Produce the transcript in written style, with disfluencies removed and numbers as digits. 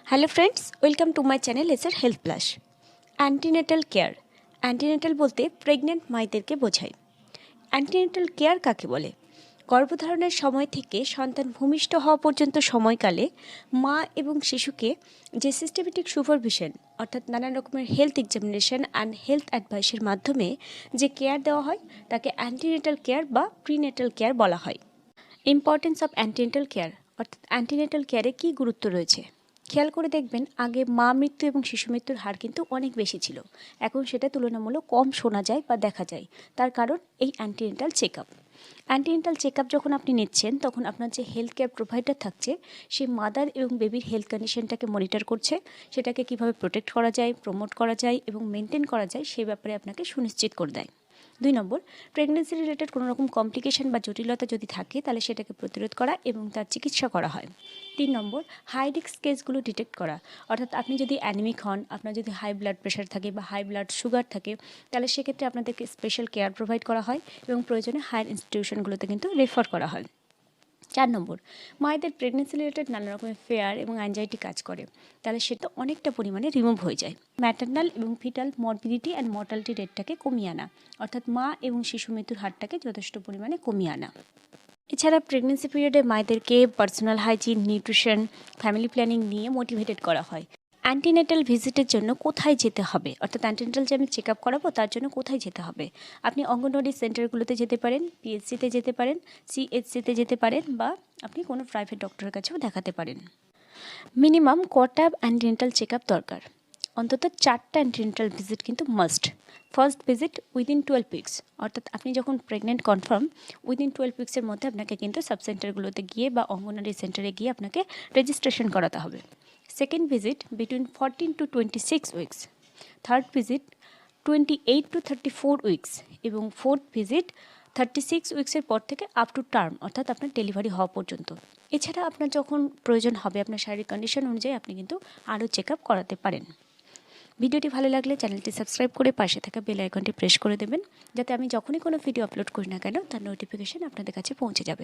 Hello friends, welcome to my channel SR health plus. Antenatal care. Antenatal বলতে pregnant মায়েদেরকে বোঝায়। Antenatal care কাকে বলে? গর্ভধারণের সময় থেকে সন্তান ভূমিষ্ঠ হওয়া পর্যন্ত সময়কালে মা এবং শিশুকে যে সিস্টেমেটিক সুপারভিশন অর্থাৎ নানান রকমের হেলথ এক্সামিনেশন অ্যান্ড হেলথ অ্যাডভাইসের মাধ্যমে যে কেয়ার দেওয়া হয় তাকে অ্যান্টিনেটাল কেয়ার বা প্রিনেটাল কেয়ার বলা হয়। ইম্পর্টেন্স অফ অ্যান্টিনেটাল কেয়ার অর্থাৎ অ্যান্টিনেটাল কেয়ারে কী গুরুত্ব রয়েছে খেয়াল করে দেখবেন। আগে মা মৃত্যু এবং শিশু মৃত্যুর হার কিন্তু অনেক বেশি ছিল, এখন সেটা তুলনামূলক কম শোনা যায় বা দেখা যায়। তার কারণ এই অ্যান্টিনেটাল চেকআপ। অ্যান্টিনেটাল চেকআপ যখন আপনি নিচ্ছেন তখন আপনার যে হেলথ কেয়ার প্রোভাইডার থাকছে সে মাদার এবং বেবির হেলথ কন্ডিশনটাকে মনিটর করছে, সেটাকে কিভাবে প্রোটেক্ট করা যায়, প্রমোট করা যায় এবং মেনটেন করা যায় সেই ব্যাপারে আপনাকে সুনিশ্চিত করে দেয়। 2 নম্বর, প্রেগনেন্সি রিলেটেড কোনো রকম কমপ্লিকেশন বা জটিলতা যদি থাকে তাহলে সেটাকে প্রতিরোধ করা এবং তার চিকিৎসা করা হয়। 3 নম্বর, হাই রিস্ক কেসগুলো ডিটেক্ট করা, অর্থাৎ আপনি যদি অ্যানিমিক হন, আপনার যদি হাই ব্লাড প্রেশার থাকে বা হাই ব্লাড সুগার থাকে তাহলে সেক্ষেত্রে আপনাদেরকে স্পেশাল কেয়ার প্রোভাইড করা হয় এবং প্রয়োজনে হায়ার ইনস্টিটিউশনগুলোতে কিন্তু রেফার করা হয়। 4 নম্বর, মায়েদের প্রেগনেন্সি রিলেটেড নানা রকমের ফেয়ার এবং অ্যাংজাইটি কাজ করে, তাহলে সেটা অনেকটা পরিমাণে রিমুভ হয়ে যায়। ম্যাটারনাল এবং ফিটাল মরবিডিটি অ্যান্ড মর্টালিটি রেটটাকে কমিয়ে আনা, অর্থাৎ মা এবং শিশু মৃত্যুর হারটাকে যথেষ্ট পরিমাণে কমিয়ে আনা। এছাড়া প্রেগনেন্সি পিরিয়ডে মায়েদেরকে personal hygiene, nutrition, family planning নিয়ে মোটিভেটেড করা হয়। অ্যান্টিনেটাল ভিজিটের জন্য কোথায় যেতে হবে, অর্থাৎ অ্যান্টিনেটাল যে আমি চেক আপ করাবো তার জন্য কোথায় যেতে হবে? আপনি অঙ্গনওয়াড়ি সেন্টারগুলোতে যেতে পারেন, পিএইচসিতে যেতে পারেন, সিএইচসিতে যেতে পারেন বা আপনি কোনো প্রাইভেট ডক্টরের কাছেও দেখাতে পারেন। মিনিমাম কটা অ্যান্টিনেটাল চেক আপ দরকার? অন্তত 4টা অ্যান্টিনেটাল ভিজিট কিন্তু must. First visit within 12 weeks, অর্থাৎ আপনি যখন প্রেগনেন্ট কনফার্ম উইদিন 12 উইক্সের মধ্যে আপনাকে কিন্তু সাব সেন্টারগুলোতে গিয়ে বা অঙ্গনওয়াড়ি সেন্টারে গিয়ে আপনাকে রেজিস্ট্রেশন করাতে হবে। Second visit between 14 to 26 weeks. Third visit 28 to 34 weeks এবং ফোর্থ ভিজিট 36 উইক্সের পর থেকে আপ টু টার্ম, অর্থাৎ আপনার ডেলিভারি হওয়া পর্যন্ত। এছাড়া আপনার যখন প্রয়োজন হবে আপনার শারীরিক কন্ডিশন অনুযায়ী আপনি কিন্তু আরও চেক আপ করাতে পারেন। ভিডিওটি ভালো লাগলে চ্যানেলটি সাবস্ক্রাইব করে পাশে থাকা বেল আইকনটি প্রেস করে দেবেন, যাতে আমি যখনই কোনো ভিডিও আপলোড করি না কেন তার নোটিফিকেশন আপনাদের কাছে পৌঁছে যাবে।